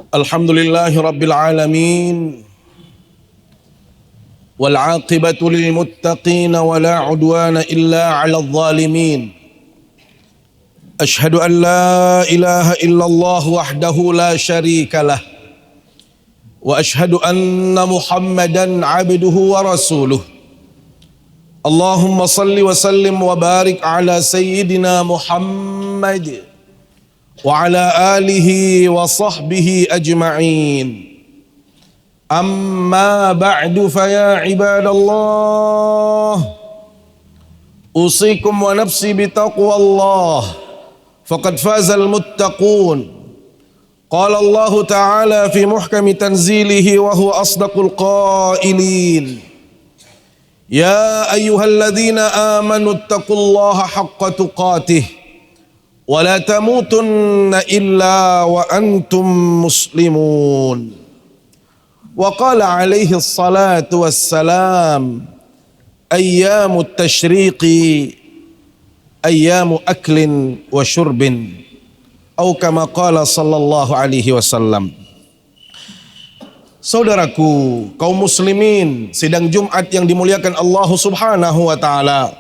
Alhamdulillahi Rabbil Alamin wal aqibatu lil muttaqin wa la udwana illa 'alal zalimin. Ashhadu an la ilaha illallah wahdahu la syarika lah wa ashhadu anna Muhammadan 'abduhu wa rasuluh. Allahumma salli wa sallim wa barik ala sayyidina Muhammad wa ala alihi wa sahbihi ajma'in. Amma ba'du fa ya ibadallah, usikum wa nafsi bitaqwallah, faqad fazal muttaqun. Qala Allah Ta'ala fi muhkami tanzilihi wa huwa asdaqul qailin. Ya ayyuhalladzina amanu ittaqullaha haqqa tuqatih ولا تموتن إلا وأنتم مسلمون. وقال عليه الصلاة والسلام أيام التشريق أيام أكل وشرب أو كما قال صلى الله عليه وسلم. Saudaraku, kaum muslimin, sidang Jumat yang dimuliakan Allah Subhanahu wa taala.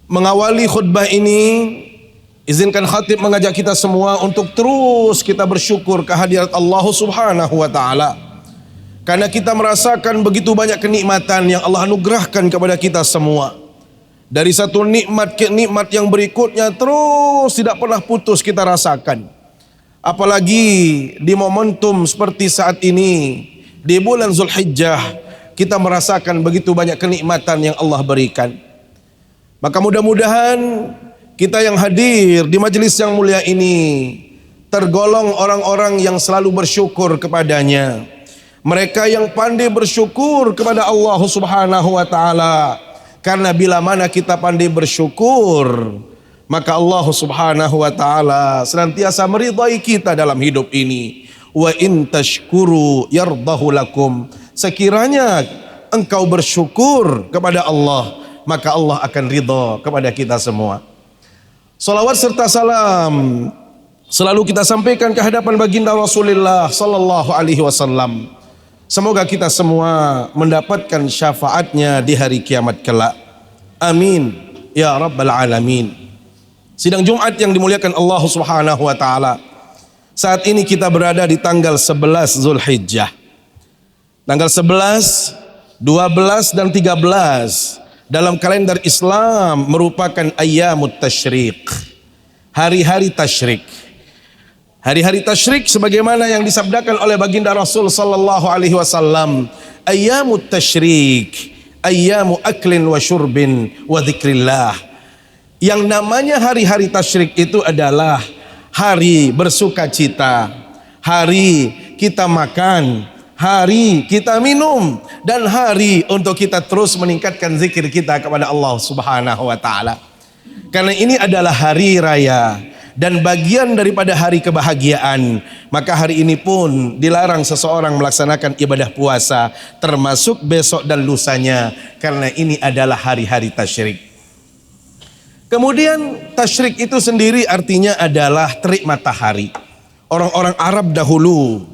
Mengawali khutbah ini, izinkan khatib mengajak kita semua untuk terus kita bersyukur kehadirat Allah Subhanahu wa taala. Karena kita merasakan begitu banyak kenikmatan yang Allah anugerahkan kepada kita semua. Dari satu nikmat ke nikmat yang berikutnya terus tidak pernah putus kita rasakan. Apalagi di momentum seperti saat ini, di bulan Zulhijjah, kita merasakan begitu banyak kenikmatan yang Allah berikan. Maka mudah-mudahan kita yang hadir di majelis yang mulia ini tergolong orang-orang yang selalu bersyukur kepadanya. Mereka yang pandai bersyukur kepada Allah Subhanahu wa taala. Karena bila mana kita pandai bersyukur, maka Allah Subhanahu wa taala senantiasa meridai kita dalam hidup ini. Wa in tashkuru yardahu lakum. Sekiranya engkau bersyukur kepada Allah, maka Allah akan ridha kepada kita semua. Salawat serta salam selalu kita sampaikan ke hadapan baginda Rasulullah sallallahu alaihi wasallam. Semoga kita semua mendapatkan syafaatnya di hari kiamat kelak. Amin ya rabbal alamin. Sidang Jumat yang dimuliakan Allah Subhanahu wa taala. Saat ini kita berada di tanggal 11 Zulhijjah. Tanggal 11, 12 dan 13 dalam kalender Islam merupakan ayyamut tasyriq, hari-hari tasyrik. Hari-hari tasyrik sebagaimana yang disabdakan oleh baginda Rasul sallallahu alaihi wasallam, ayyamut tasyrik ayyamu aklin wa syurbin wa dzikrillah. Yang namanya hari-hari tasyrik itu adalah hari bersukacita, hari kita makan, hari kita minum, dan hari untuk kita terus meningkatkan zikir kita kepada Allah Subhanahu wa taala. Karena ini adalah hari raya dan bagian daripada hari kebahagiaan, maka hari ini pun dilarang seseorang melaksanakan ibadah puasa, termasuk besok dan lusanya, karena ini adalah hari-hari tasyrik. Kemudian tasyrik itu sendiri artinya adalah terik matahari. Orang-orang Arab dahulu,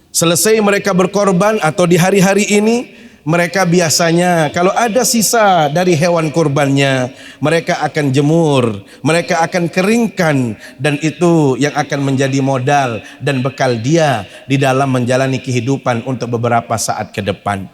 selesai mereka berkorban atau di hari-hari ini, mereka biasanya kalau ada sisa dari hewan kurbannya, mereka akan jemur, mereka akan keringkan, dan itu yang akan menjadi modal dan bekal dia di dalam menjalani kehidupan untuk beberapa saat ke depan.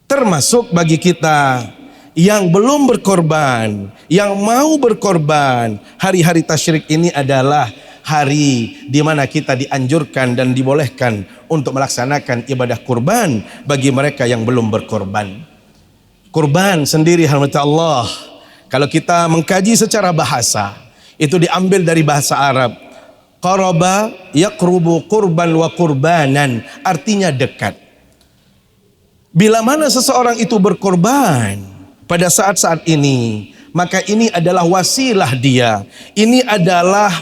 Termasuk bagi kita yang belum berkorban, yang mau berkorban, hari-hari tasyrik ini adalah hari di mana kita dianjurkan dan dibolehkan untuk melaksanakan ibadah kurban bagi mereka yang belum berkorban. Kurban sendiri rahmat Allah, kalau kita mengkaji secara bahasa, itu diambil dari bahasa Arab. Qaraba yaqrubu qurban wa qurbanan, artinya dekat. Bila mana seseorang itu berkorban pada saat-saat ini, maka ini adalah wasilah dia, ini adalah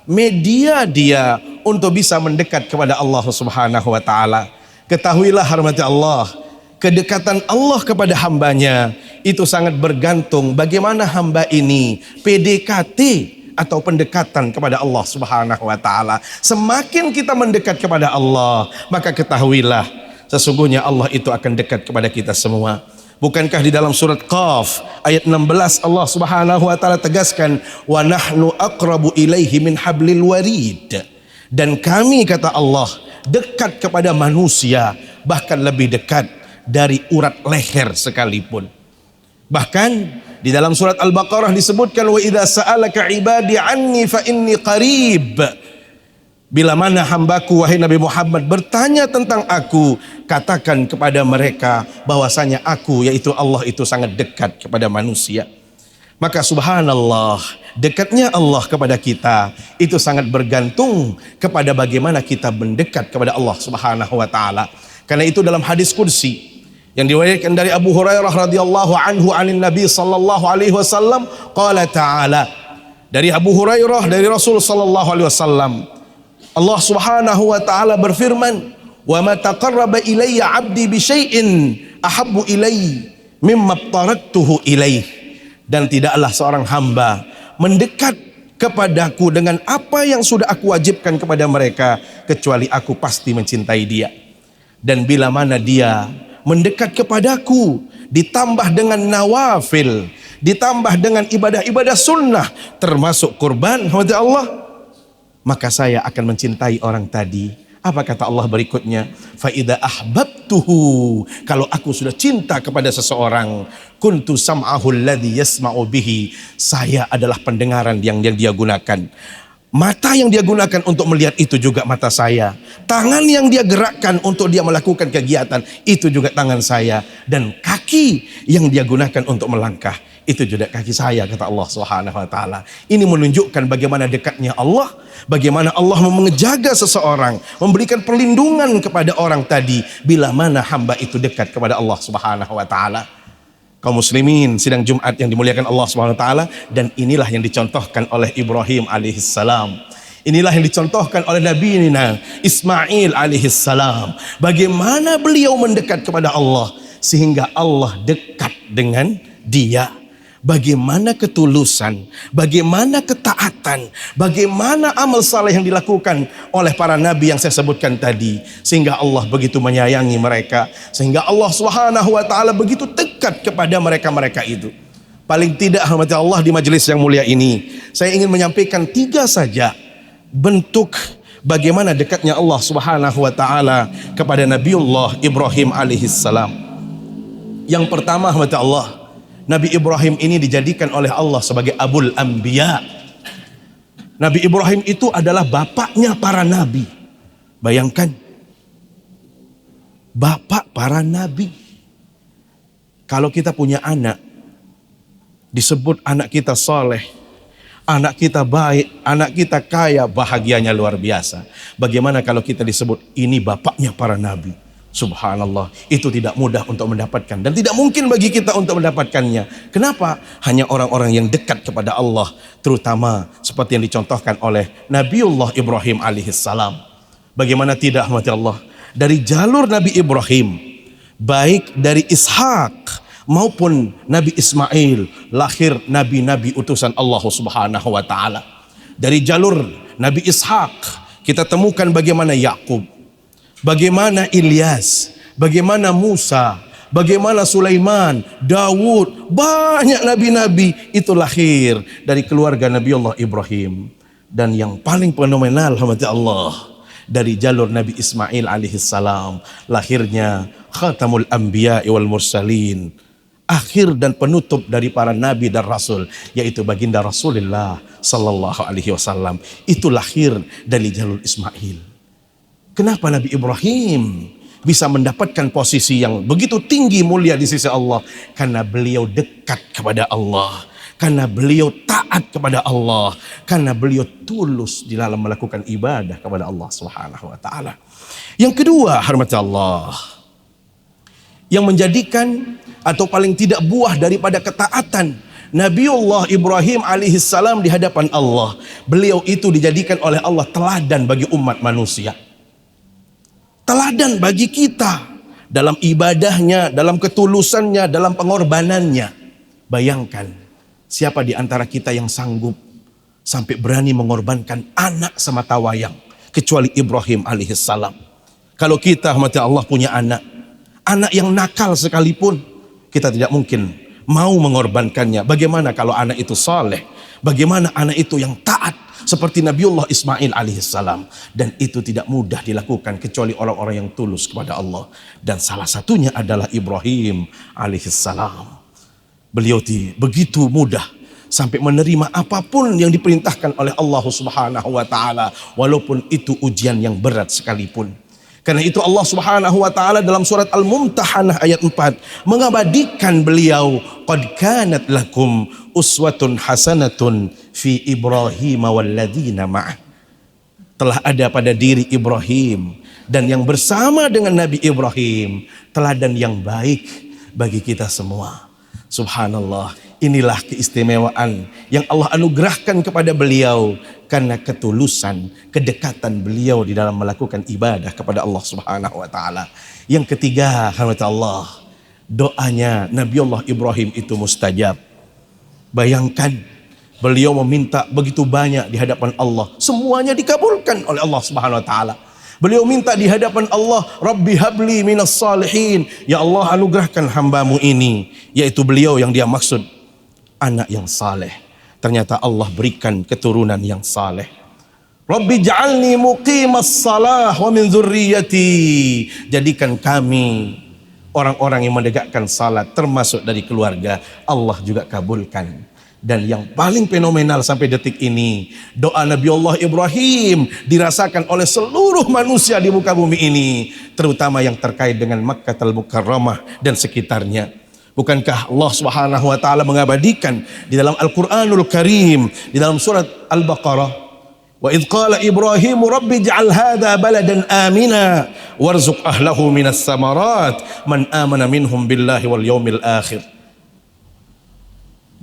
media dia untuk bisa mendekat kepada Allah Subhanahu wa taala. Ketahuilah rahmat Allah, kedekatan Allah kepada hambanya itu sangat bergantung bagaimana hamba ini PDKT atau pendekatan kepada Allah Subhanahu wa taala. Semakin kita mendekat kepada Allah, maka ketahuilah sesungguhnya Allah itu akan dekat kepada kita semua. Bukankah di dalam surat Qaf ayat 16 Allah Subhanahu wa taala tegaskan, wa nahnu aqrabu ilaihi min hablil warid. Dan kami, kata Allah, dekat kepada manusia, bahkan lebih dekat dari urat leher sekalipun. Bahkan di dalam surat Al-Baqarah disebutkan, wa idza sa'alaka ibadi anni fa inni qarib. Bila mana hambaku wahai Nabi Muhammad bertanya tentang aku, katakan kepada mereka bahwasanya aku, yaitu Allah, itu sangat dekat kepada manusia. Maka subhanallah, dekatnya Allah kepada kita itu sangat bergantung kepada bagaimana kita mendekat kepada Allah Subhanahu wa taala. Karena itu dalam hadis qudsi yang diriwayatkan dari Abu Hurairah radhiyallahu anhu anin Nabi sallallahu alaihi wasallam, qala ta'ala, dari Abu Hurairah dari Rasul sallallahu alaihi wasallam, Allah Subhanahu wa taala berfirman, wa ma taqarraba ilayya 'abdi bi syai'in ahabbu ilayya mimma aftaradtuhu ilaih. Dan tidaklah seorang hamba mendekat kepadaku dengan apa yang sudah aku wajibkan kepada mereka, kecuali aku pasti mencintai dia. Dan bila mana dia mendekat kepadaku ditambah dengan nawafil, ditambah dengan ibadah-ibadah sunnah termasuk kurban kepada Allah, maka saya akan mencintai orang tadi. Apa kata Allah berikutnya? Fa idza ahbabtuhu, kalau aku sudah cinta kepada seseorang, kuntu sam'ahu alladhi yasma'u bihi, saya adalah pendengaran yang dia gunakan. Mata yang dia gunakan untuk melihat itu juga mata saya. Tangan yang dia gerakkan untuk dia melakukan kegiatan itu juga tangan saya. Dan kaki yang dia gunakan untuk melangkah itu juga kaki saya, kata Allah Subhanahu wa taala. Ini menunjukkan bagaimana dekatnya Allah, bagaimana Allah menjaga seseorang, memberikan perlindungan kepada orang tadi bila mana hamba itu dekat kepada Allah Subhanahu wa taala. Kaum muslimin sidang Jumat yang dimuliakan Allah Subhanahu wa taala, dan inilah yang dicontohkan oleh Ibrahim alaihissalam. Inilah yang dicontohkan oleh Nabi Ismail alaihissalam. Bagaimana beliau mendekat kepada Allah sehingga Allah dekat dengan dia. Bagaimana ketulusan, bagaimana ketaatan, bagaimana amal saleh yang dilakukan oleh para nabi yang saya sebutkan tadi, sehingga Allah begitu menyayangi mereka, sehingga Allah Subhanahu wa taala begitu dekat kepada mereka-mereka itu. Paling tidak rahmat Allah di majelis yang mulia ini, saya ingin menyampaikan 3 saja bentuk bagaimana dekatnya Allah Subhanahu wa taala kepada Nabiullah Ibrahim alaihissalam. Yang pertama, rahmat Allah, Nabi Ibrahim ini dijadikan oleh Allah sebagai Abul Anbiya. Nabi Ibrahim itu adalah bapaknya para nabi. Bayangkan, bapak para nabi. Kalau kita punya anak, disebut anak kita soleh, anak kita baik, anak kita kaya, bahagianya luar biasa. Bagaimana kalau kita disebut ini bapaknya para nabi? Subhanallah, itu tidak mudah untuk mendapatkan dan tidak mungkin bagi kita untuk mendapatkannya. Kenapa? Hanya orang-orang yang dekat kepada Allah, terutama seperti yang dicontohkan oleh Nabiullah Ibrahim alaihissalam. Bagaimana tidak, rahmat Allah, dari jalur Nabi Ibrahim, baik dari Ishak maupun Nabi Ismail, lahir nabi-nabi utusan Allah Subhanahu wa taala. Dari jalur Nabi Ishak kita temukan bagaimana Yakub, bagaimana Ilyas, bagaimana Musa, bagaimana Sulaiman, Daud, banyak nabi-nabi itu lahir dari keluarga Nabiullah Ibrahim. Dan yang paling fenomenal, rahmat Allah, dari jalur Nabi Ismail alaihissalam, lahirnya Khatamul Anbiya wal Mursalin, akhir dan penutup dari para nabi dan rasul, yaitu baginda Rasulullah sallallahu alaihi wasallam. Itu lahir dari jalur Ismail. Kenapa Nabi Ibrahim bisa mendapatkan posisi yang begitu tinggi mulia di sisi Allah? Karena beliau dekat kepada Allah, karena beliau taat kepada Allah, karena beliau tulus di dalam melakukan ibadah kepada Allah Subhanahu wa taala. Yang kedua, hormat Allah, yang menjadikan atau paling tidak buah daripada ketaatan Nabiullah Ibrahim alaihissalam di hadapan Allah, beliau itu dijadikan oleh Allah teladan bagi umat manusia. Teladan bagi kita dalam ibadahnya, dalam ketulusannya, dalam pengorbanannya. Bayangkan, siapa di antara kita yang sanggup sampai berani mengorbankan anak semata wayang, kecuali Ibrahim alaihissalam. Kalau kita mati Allah punya anak yang nakal sekalipun, kita tidak mungkin mau mengorbankannya. Bagaimana kalau anak itu saleh? Bagaimana anak itu yang taat seperti Nabiullah Ismail alaihissalam? Dan itu tidak mudah dilakukan kecuali orang-orang yang tulus kepada Allah. Dan salah satunya adalah Ibrahim alaihissalam. Beliau begitu mudah sampai menerima apapun yang diperintahkan oleh Allah Subhanahu wa taala, walaupun itu ujian yang berat sekalipun. Karena itu Allah Subhanahu wa taala dalam surat Al-Mumtahanah ayat 4 mengabadikan beliau, qad kanat lakum uswatun hasanatun fi Ibrahim walladzina ma'ah. Telah ada pada diri Ibrahim dan yang bersama dengan Nabi Ibrahim teladan yang baik bagi kita semua. Subhanallah, inilah keistimewaan yang Allah anugerahkan kepada beliau karena ketulusan, kedekatan beliau di dalam melakukan ibadah kepada Allah Subhanahu wa taala. Yang ketiga, Allah, doanya Nabiullah Ibrahim itu mustajab. Bayangkan, beliau meminta begitu banyak di hadapan Allah, semuanya dikabulkan oleh Allah Subhanahu wa taala. Beliau minta di hadapan Allah, Rabbi habli minas salihin, ya Allah anugerahkan hambamu ini, yaitu beliau yang dia maksud anak yang saleh. Ternyata Allah berikan keturunan yang saleh. Rabbi ja'alni muqimas salah wa min dzurriyyati, jadikan kami orang-orang yang menegakkan salat termasuk dari keluarga. Allah juga kabulkan. Dan yang paling fenomenal sampai detik ini, doa Nabi Allah Ibrahim dirasakan oleh seluruh manusia di muka bumi ini, terutama yang terkait dengan Makkahul Mukarramah dan sekitarnya. Bukankah Allah Subhanahu wa taala mengabadikan di dalam Al-Qur'anul Karim, di dalam surat Al-Baqarah, wa idz qala Ibrahim rabbi ij'al hadza baladan amina warzuq ahlahu minas samarat man amana minhum billahi wal yaumil akhir.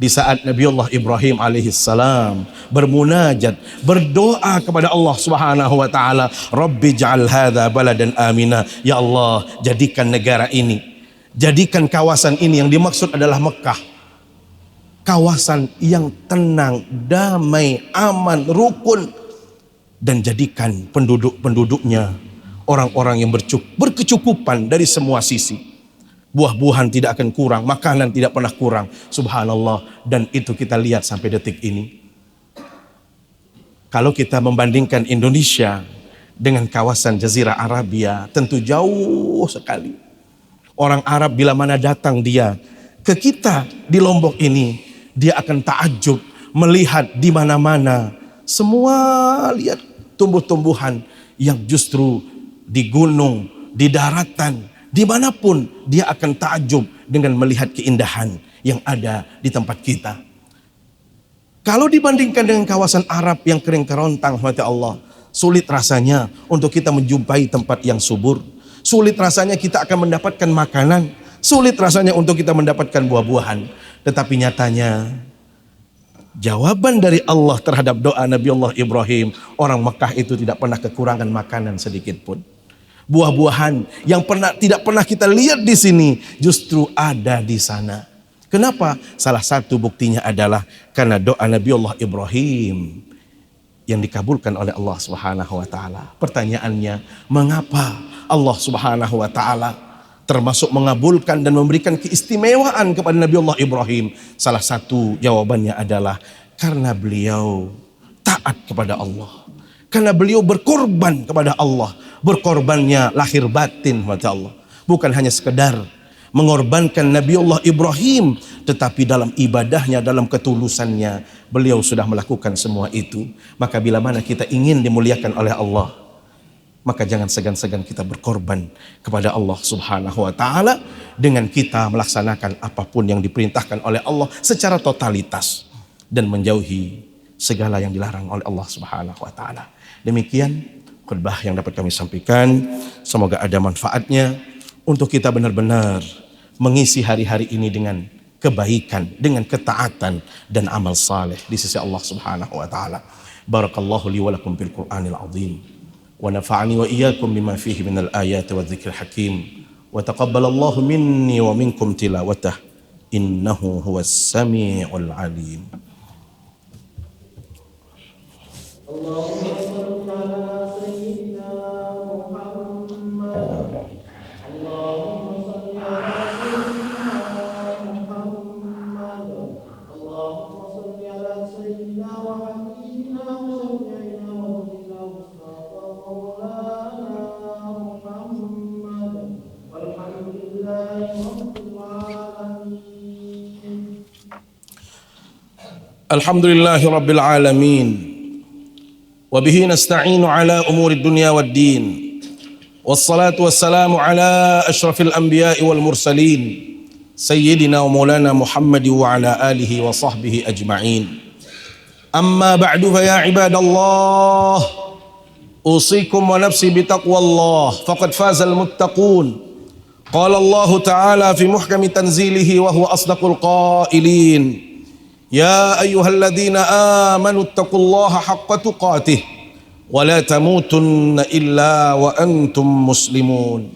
Di saat Nabiullah Ibrahim alaihissalam bermunajat, berdoa kepada Allah Subhanahu wa taala, Rabbi ja'al hadza baladan amina, ya Allah jadikan negara ini, jadikan kawasan ini, yang dimaksud adalah Mekah, kawasan yang tenang, damai, aman, rukun, dan jadikan penduduk-penduduknya orang-orang yang berkecukupan dari semua sisi. Buah-buahan tidak akan kurang, makanan tidak pernah kurang. Subhanallah. Dan itu kita lihat sampai detik ini. Kalau kita membandingkan Indonesia dengan kawasan Jazirah Arabia, tentu jauh sekali. Orang Arab bila mana datang dia ke kita di Lombok ini, dia akan takjub melihat di mana-mana semua lihat tumbuh-tumbuhan yang justru di gunung, di daratan, dimanapun dia akan takjub dengan melihat keindahan yang ada di tempat kita. Kalau dibandingkan dengan kawasan Arab yang kering kerontang, mata Allah, sulit rasanya untuk kita menjumpai tempat yang subur. Sulit rasanya kita akan mendapatkan makanan. Sulit rasanya untuk kita mendapatkan buah-buahan. Tetapi nyatanya jawaban dari Allah terhadap doa Nabi Allah Ibrahim, orang Mekah itu tidak pernah kekurangan makanan sedikit pun. Buah-buahan yang tidak pernah kita lihat di sini justru ada di sana. Kenapa? Salah satu buktinya adalah karena doa Nabi Allah Ibrahim yang dikabulkan oleh Allah Subhanahu wa taala. Pertanyaannya, mengapa Allah Subhanahu wa taala termasuk mengabulkan dan memberikan keistimewaan kepada Nabi Allah Ibrahim? Salah satu jawabannya adalah karena beliau taat kepada Allah. Karena beliau berkorban kepada Allah. Berkorbannya lahir batin kepada Allah. Bukan hanya sekedar mengorbankan Nabi Allah Ibrahim, tetapi dalam ibadahnya, dalam ketulusannya, beliau sudah melakukan semua itu. Maka bila mana kita ingin dimuliakan oleh Allah, maka jangan segan-segan kita berkorban kepada Allah Subhanahu wa taala dengan kita melaksanakan apapun yang diperintahkan oleh Allah secara totalitas dan menjauhi segala yang dilarang oleh Allah Subhanahu wa taala. Demikian khutbah yang dapat kami sampaikan. Semoga ada manfaatnya untuk kita benar-benar mengisi hari-hari ini dengan kebaikan, dengan ketaatan dan amal saleh di sisi Allah Subhanahu wa taala. Barakallahu li wa lakum bil Qur'anil azim wa nafa'ani wa iyyakum bima fihi minal ayati wadh-dhikril hakim wa taqabbalallahu minni wa minkum tilawatah innahu huwas samiul alim. Alhamdulillahi Rabbil Alamin. Wabihi nasta'inu ala umuri dunya wad din. Wassalatu wassalamu ala ashrafil anbiya'i wal mursalin. Sayyidina wa maulana Muhammad wa ala alihi wa sahbihi ajma'in. Amma ba'du fa ya ibadallah. Usikum wa nafsi bitaqwallah. Faqad fazal muttaqun. Qala Allah Ta'ala fi muhkami tanzilihi wa huwa asdaqul qailin. يا أيها الذين آمنوا اتقوا الله حق تقاته ولا تموتن إلا وأنتم مسلمون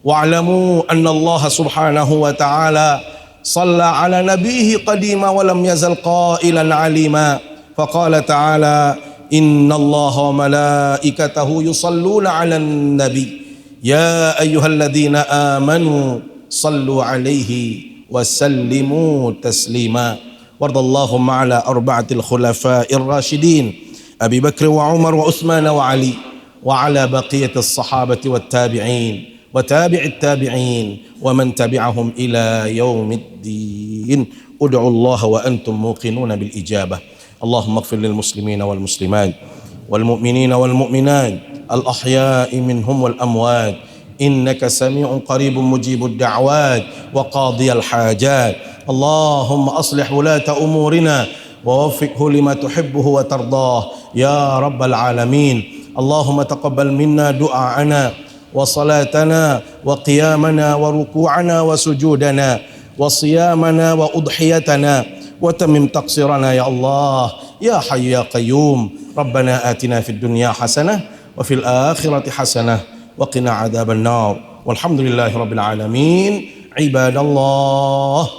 واعلموا أن الله سبحانه وتعالى صلى على نبيه قديما ولم يزل قائلا عليما فقال تعالى إن الله وملائكته يصلون على النبي يا أيها الذين آمنوا صلوا عليه وسلموا تسليما وارض اللهم على أربعة الخلفاء الراشدين أبي بكر وعمر وعثمان وعلي وعلى بقية الصحابة والتابعين وتابع التابعين ومن تبعهم إلى يوم الدين ادعوا الله وأنتم موقنون بالإجابة اللهم اغفر للمسلمين والمسلمات والمؤمنين والمؤمنات الأحياء منهم والأموات إنك سميع قريب مجيب الدعوات وقاضي الحاجات اللهم أصلح ولاة أمورنا ووفقه لما تحبه وترضاه يا رب العالمين اللهم تقبل منا دعاءنا وصلاتنا وقيامنا وركوعنا وسجودنا وصيامنا وأضحيتنا وتمم تقصيرنا يا الله يا حي يا قيوم ربنا آتنا في الدنيا حسنة وفي الآخرة حسنة وقنا عذاب النار والحمد لله رب العالمين عباد الله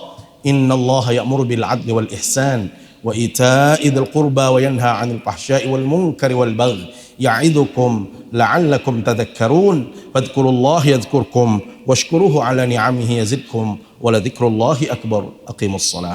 إن الله يأمر بالعدل والإحسان وإيتاء ذي القربى وينهى عن الفحشاء والمنكر والبغي يعظكم لعلكم تذكرون فاذكروا الله يذكركم واشكروه على نعمه يزدكم ولذكر الله أكبر أقيموا الصلاة